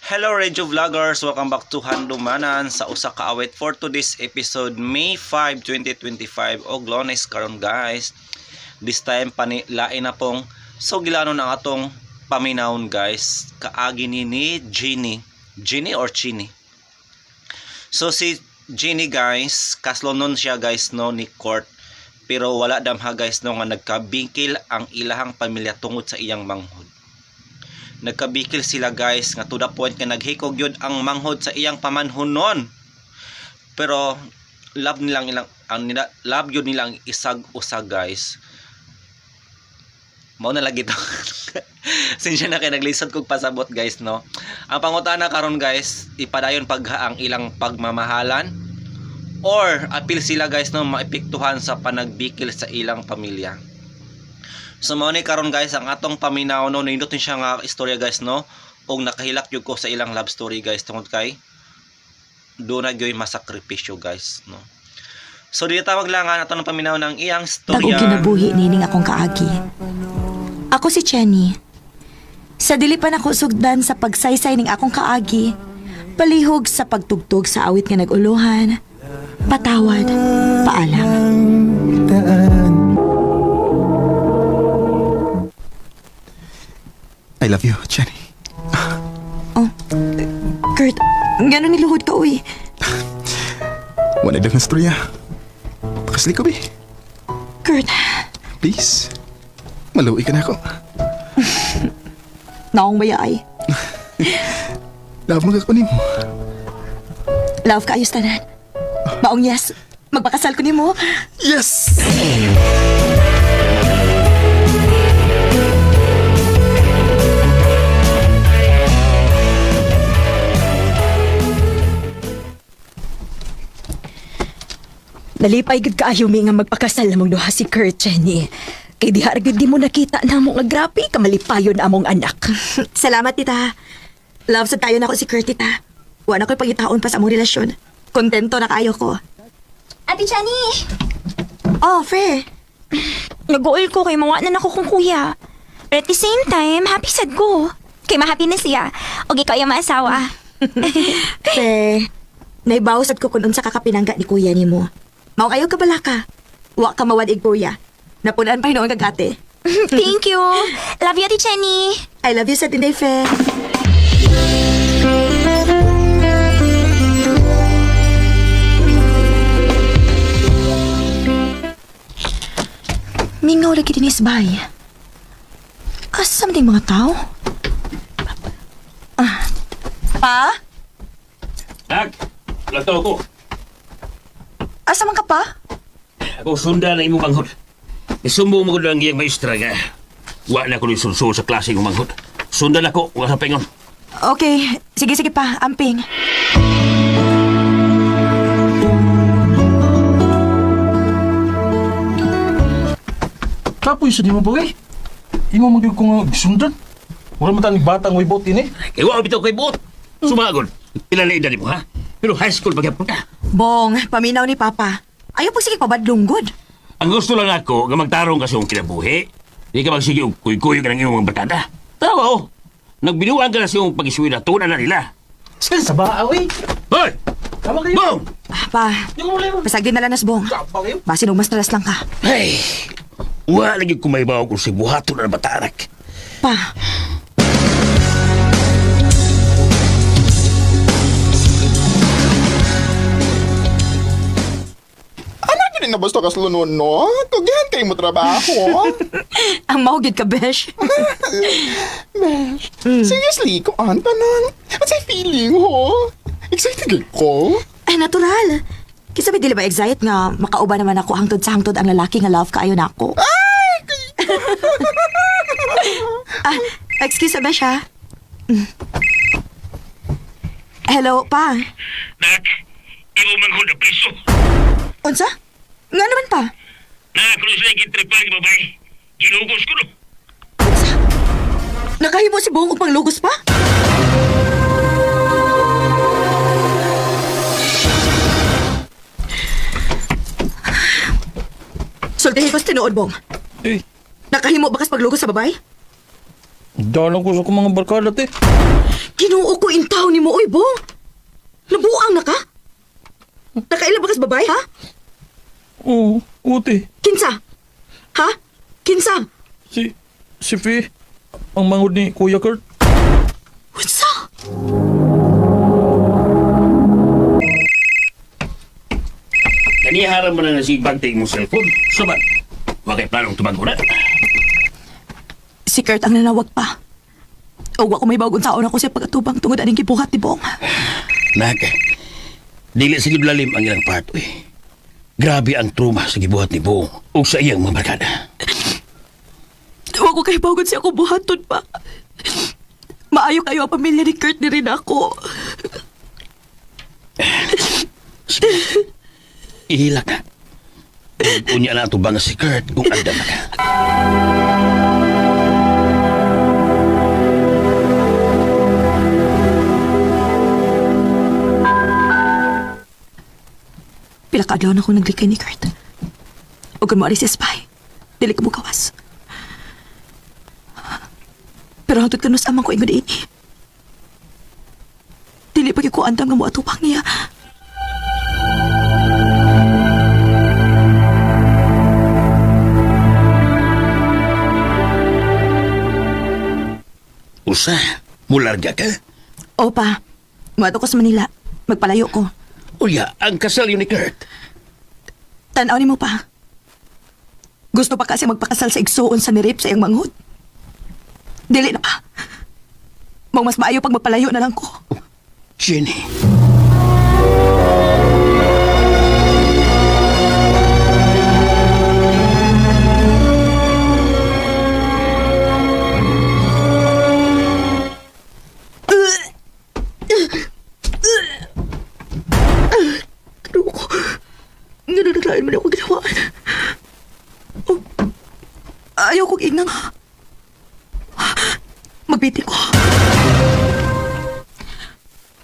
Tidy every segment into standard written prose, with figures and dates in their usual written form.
Hello Radio Vloggers! Welcome back to Handumanan sa usa ka awit for today's episode May 5, 2025 og Lunes karon guys. This time lain na pong gilanon ang atong paminawon guys. Kaagi ni Ginny or Chini. So si Ginny guys, kaslonon siya guys no ni court. Pero wala damha guys no nga nagkabingkil ang ilahang pamilya tungod sa iyang manghod. Nagkabikil sila guys nga to the point nga naghikog yun ang manghod sa iyang pamanhunon. Pero love yun nilang isag-usag guys. Mao na lagi to. Sinsya na kay naglisod kog pasabot guys no. Ang pangutana karon guys, ipadayon ang ilang pagmamahalan or apil sila guys no maepektuhan sa panagbikil sa ilang pamilya. So mao ni karon guys ang atong paminaw no nindutin siya nga istorya guys no og nakahilak jud ko sa ilang love story guys tungod kay do na gyoy masakripisyo guys no. So dito tawag lang ang atong paminaw ng iyang storya. Ako ginabuhi nining akong kaagi. Ako si Chenny. Sa dili pa nako sugdan sa pagsaysay ning akong kaagi, palihog sa pagtugtog sa awit nga naguluhan. Patawad, paalam. I love you, Jenny. Oh, Kurt, gano'n niluhod ka, uy. Wanag lang ng storya. Pakasli ko, be. Kurt, Please. Maluwi ka na ako. naong bayay. Love mo ka mo. Love ka ayos tanan. Maong yes, magpakasal ko ni mo. Yes! Nalipay gud kaayo mi nga magpakasal namong duha si Kurt, Jenny. Kay diha ra gud di mo nakita namo nga grabe ka malipayon among anak. Salamat, tita. Love sa tayo na ako si Kurt, tita. Wala ko'y pagitaon pa sa among relasyon. Kontento na kayo ko. Ate Jenny! Oh, Fe. Nag-uol ko kay mawa na nako kong kuya. But at the same time, happy sad ko. Kay mahappy na siya. Og ikaw yung maasawa. Fe, naibawsat ko kung unsa kakapinangga ni kuya ni mo. Mao kayo kabalaka. Wa ka mawadig kuya. Napunan pa hinoon kagate. Thank you. Love you, Ate Jenny. I love you sa tinday, Fe. Mingaw lagi din isbay. Asam ding mga tao? Pa? Nak, lato ko. Asa man ka pa? Ako sunda na imong manghod. Isumbong mo ko lang iyang maestra nga. Wa na ko ni sulsul sa klase ng manghod. Sundan ako, wa sa pengon. Okay. Sige pa. Amping. Kapoy sa di mo ba eh? Imo magyug ko nga sundan. Wala man tanig batang way bot ini. Kaya wa bitaw kay buot. Sumagod. Pila na edad mo ha? Pero high school pagyapon ka. Bong, paminaw ni Papa. Ayaw po sige pabadlunggod. Ang gusto lang ako nga magtarong ka sa iyong kinabuhi. Di ka magsige og kuy-kuy ka ng iyong mga barkada. Tara o. Nagbinuan ka na sa iyong pag-iswi na tunan na nila. Saan sa baaw eh? Hoy! Tama kayo. Bong! Pa, Yung mo lang. pasag din na lanas, Bong. Kapal kayo. Basin og mas talas lang ka. Hey! Wa lagi kumaybaw kung si buhato na batarak. Pa, Hindi na basta kaslunon, no? Tugihan kayo mo trabaho. ang mahugid ka, Besh. Besh, seriously, kuan pa nang. What's I feeling, ho? Excited ko? Ay, natural. Kisa ba dili ba excited nga makauba naman ako hangtod sa hangtod ang lalaki nga love kaayo na ako? Excuse me, Besh, ha? Hello, Pa. Nak, imo manghod na piso. Unsa? Nga naman, Pa. Nak, kung sila gitripang babay, ginugos ko no. Nakahimo si Bong og panglugos pa? Sultihin ko sa tinuod, Bong. Eh, Nakahimo ba kas paglugos sa babay? Dalang ko sa akong mga barkada, te. Ginoo ko intaw ni mo, oy, Bong. Nabuang na ka? Nakaila ba kas babae, ha? Oo, te. Kinsa? Ha? Kinsa? Si Fee, ang mangod ni Kuya Kurt. Unsa? Kaniharan mo na si Bantay mong cellphone. Saban, wakay planong tumago na. Si Kurt ang nanawag pa. O wa ko may bagong taon ako siya pagkatubang tungod aning gibuhat ni Bong. Nak, dili sa lalim ang ilang part, uy. Grabe ang trauma sa gibuhat ni Bong o sa iyang mga barkada. Wa ko kay bagong siya ko buhaton pa. Maayo kayo ang pamilya ni Kurt ni rin ako. Ihilak na. Unya na ito bang si Kurt kung anda na ka. Pila ka adlaw na akong naglikay ni Kurt. O kung maalis si Spy, dili ka mo gawas. Pero hangtod kanus amang ko ingod ini. Dili pa ko andam nga mo atupang niya. Usa, mularga ka? Opa, mato ko sa Manila. Magpalayo ko. Uya, ang kasal yun ni Kurt. Tanaw ni mo pa. Gusto pa kasi magpakasal sa igsuon sa nirip sa iyang manghod. Dili na pa. Mong mas maayo pag magpalayo na lang ko. Jenny. Ano ko? Nga naglain mo na akong ginawaan. Oh, ayaw kong inang. Magbiti ko.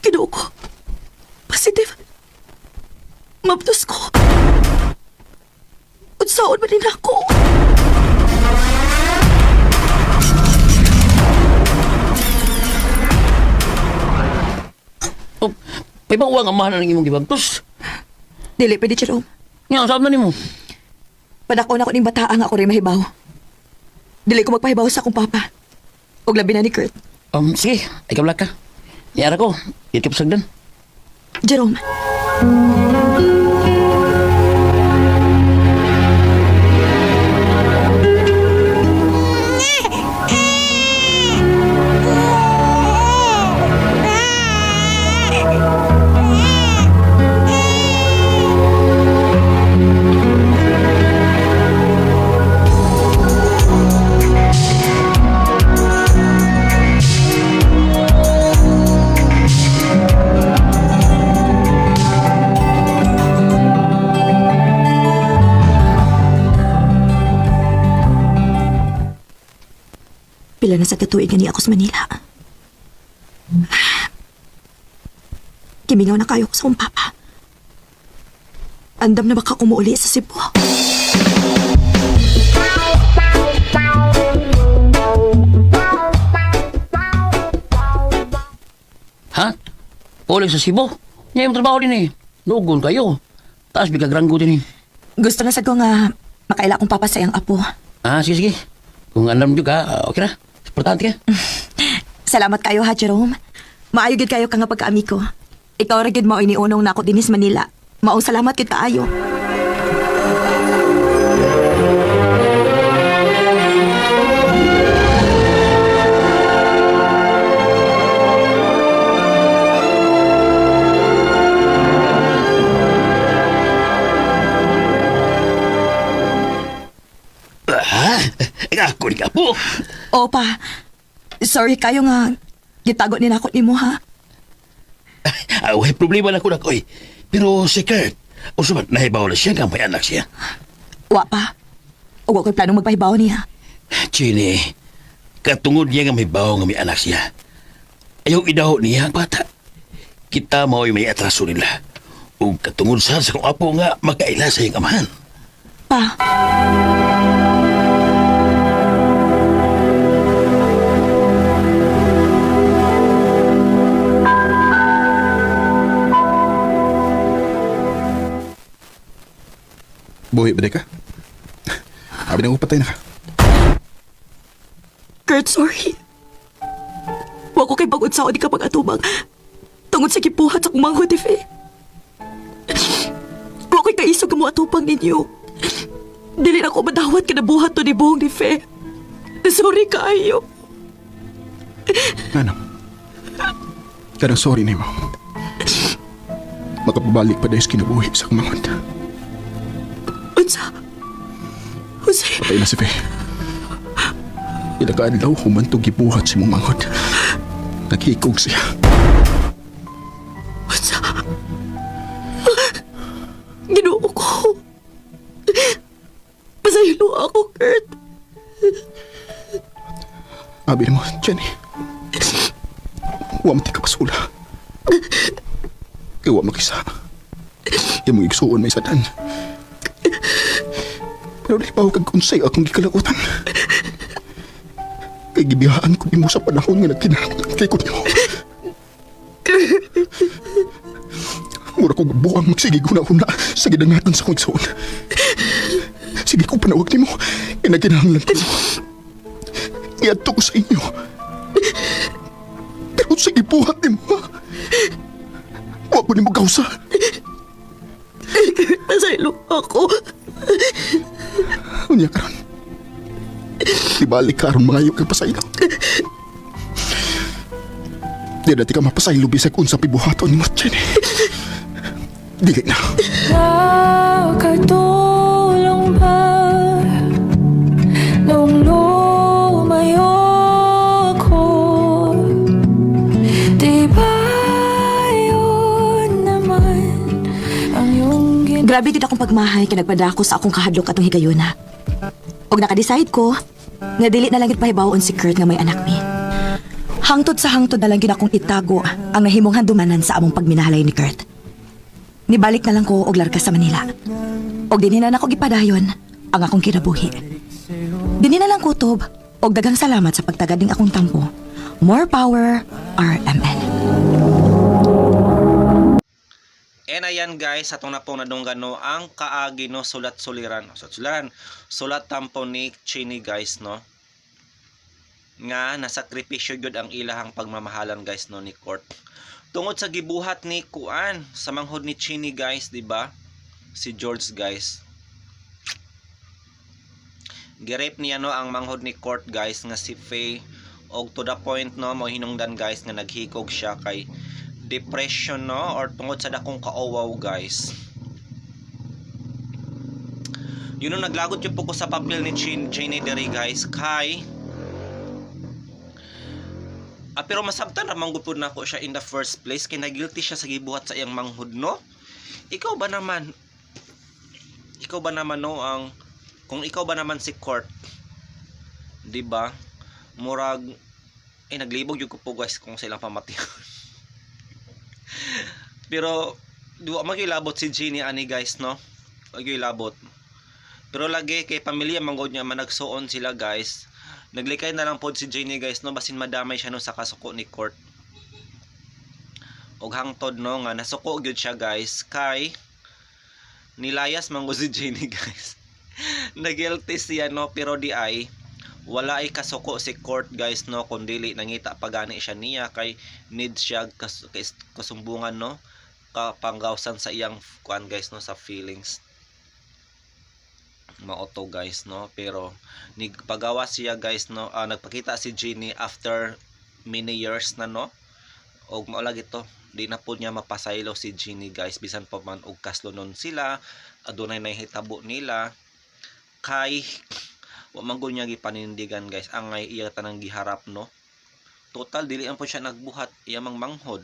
Kinuha ko. Positive. Mabtos ko. Unsaon man din ako. Oh, may bang uwang amahan na ng imong gibagtos? Dili, pwede, Jerome. Nga, saan na ni mo? Padako na ko ning bataang ako rin mahibaw. Dili ko magpahibaw sa akong papa. Og labi na ni Kurt. Sige, ay kabla ka. Niyara ko, hindi ka pasagdan. Jerome. Pila na sa katuig ni ako sa Manila. Kimingaw na kayo ko sa akong papa. Andam na baka umuuli sa Cebu. Ha? Uling sa Cebu? Niya yung trabaho din eh. Nugon kayo. Taas bigagranggo din eh. Gusto na sa ko nga makaila akong papa sa iyang apo. Sige, sige. Kung alam nyo ka, okay na. Importante ka. Salamat kayo ha, Jerome. Maayo gid kayo ka nga pagkaami ko. Ikaw ra gid mao iniunong nako dinis Manila. Maong salamat gid kaayo. Ako ni ka po. Opa, sorry kayo nga gitago ni nako nimo ha. May problema na ko na ko eh. Pero si Kurt, o sumat nahibaw na siya nga may anak siya. Wa pa. Ug wa ko'y planong magpahibaw niya. Chini, katungod niya nga may bawo nga may anak siya. Ayaw idaho niya ang bata. Kita mao'y may atraso nila. O katungod sa kong apo nga magkaila sa iyong amahan. Pa. Buhay ba ka? Abi na patay na ka. Kurt, sorry. Wa ko kay bagod sa di ka pag-atubang. Tungod sa gibuhat sa kumangho, Tife. Wa ko'y kaisog mo atubang ninyo. Dili na ko madawat ka na buhat to ni Bong, Tife. Sorry kayo. Ano? Kanang sorry na mo. Makapabalik pa dahil sa kinabuhi sa kumangod. Unsa? Jose, Patay na si Faye. Ilakaadlaw humantog gibuhat si mong mangod. Naghikog siya. unsa? Ginoo ko. Pasaylo ako, Kurt. Abi na mo, Jenny. Huwag mati ka pasula. Kaya huwag makisa. Yung mong igsuon may sadan. Pero nalipaw kag kunsay akong gikalakutan. Kay gibihaan ko mo sa panahon nga nagkinahanglan kay ko nimo. Mura ko buwang magsige guna-una sa gidangatan sa kong igsuon. Sige ko panawag nimo. Kaya nagkinahanglan ko. Iadto ko sa inyo. Pero sige buhat nimo. Huwag mo nimo kausa. Pasaylo ako. Unya karon. Ibalik karon mga yung kagpasaylo. Di dati ka mapasaylo bisag unsa pibuhaton ni mo, Jenny. Dili na. Nakatulong ba nung lumayo ako? Di ba yun naman ang iyong Grabe gid akong pagmahay kay nagpadako sa akong kahadlok atong higayuna. Og naka-decide ko nga dili na lang gid pahibawon si Kurt nga may anak mi. Hangtod sa hangtod na lang gid akong itago ang nahimong handumanan sa among pagminahalay ni Kurt. Nibalik na lang ko og larga sa Manila. Og dinhi na nako gipadayon ang akong kinabuhi. Dinhi na lang kutob og daghang salamat sa pagtagad ning akong tampo. More power, RMN. And ayan guys, atong na pong nadunggan no, ang kaagi no, sulat-suliran. Sulat tampo ni Chinny guys no. Nga nasakripisyo gyud ang ilahang pagmamahalan guys no ni Kurt. Tungod sa gibuhat ni Kuan sa manghod ni Chinny guys, di ba? Si George guys. Girep niya no ang manghod ni Kurt guys nga si Faye, og to the point no mo hinungdan guys nga naghikog siya kay depression no or tungod sa dakong kaowaw guys. Yun no, naglagot yung po ko sa papel ni Chinny dere guys kay pero masabtan ramang gupod na ko siya in the first place kay nagilty siya sa gibuhat sa iyang manghud no. Ikaw ba naman no ang kung ikaw ba naman si Kurt, di ba? Murag naglibog yung ko po guys kung silang pamatiyon. Pero di ba magilabot si Jenny ani guys no? Magilabot. Pero lagi kay pamilya manggod niya managsuon sila guys. Naglikay na lang pod si Jenny guys no basin madamay siya no sa kasuko ni Kurt. Og hangtod no nga nasuko gyud siya guys kay nilayas mango si Jenny guys. Nagilty siya no pero di ay wala ay kasuko si Kurt guys no kundili nangita pagani siya niya kay need siya kasumbungan no kapanggawsan sa iyang kuan guys no sa feelings. Maoto guys no pero nagpagawa siya guys no nagpakita si Jenny after many years na no og mao lagi to di na po niya mapasaylo si Jenny guys bisan pa man og kaslunon sila adunay nahitabo nila kay wa man gud niya gipanindigan guys angay iya tanang giharap no total dili ang po siya nagbuhat iya mang manghod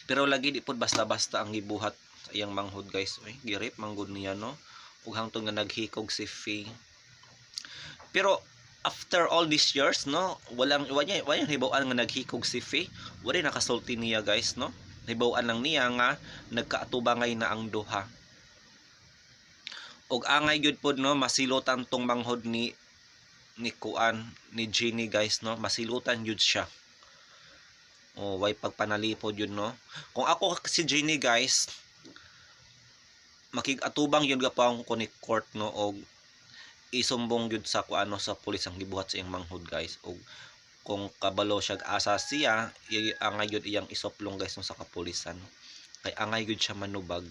pero lagi di pud basta-basta ang gibuhat sa iyang manghod guys girip manggod niya no ug hangtod nga naghikog si Faye. Pero after all these years no, wala hibaw-an nga naghikog si Faye. Wala nakasulti niya guys no. Hibaw-an lang niya nga nagkaatubangay na ang duha. Ug angay gyud pod no masilutan tong manghod ni Kuan ni Jenny guys no, masilutan gyud siya. Way pagpanalipod yun no. Kung ako si Jenny guys, makigatubang yun gapang ko ni court no og isumbong yun sa kuano sa pulis ang gibuhat sa iyang manghud guys og kung kabalo siya asa siya angay yun iyang isoplong guys no sa kapulisan kay angay yun siya manubag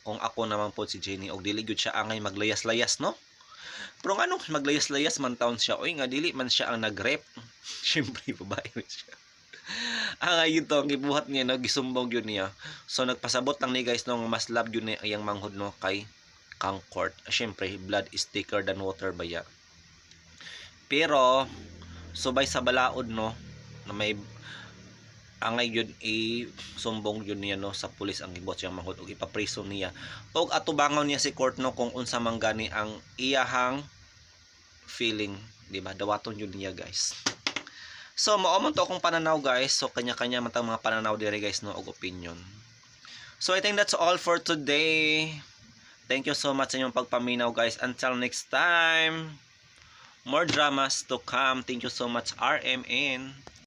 kung ako naman po si Jenny og dili gyud siya angay maglayas-layas no pero nga no maglayas-layas man taon siya oy nga dili man siya ang nag-rape syempre babae man siya angay yun to ang gibuhat niya no gisumbong yun niya so nagpasabot lang ni guys no mas love yun niya iyang manghud no kay kang court syempre blood is thicker than water baya pero subay sa balaod no na may angay yun sumbong yun niya no sa pulis ang gibot siyang manghud og ipapriso niya og atubangon niya si court no kung unsa man gani ang iyahang feeling di ba dawaton yun niya guys so mao man to akong pananaw guys so kanya-kanya man tang mga pananaw dire guys no og opinion so I think that's all for today. Thank you so much sa inyong pagpaminaw guys. Until next time, more dramas to come. Thank you so much RMN.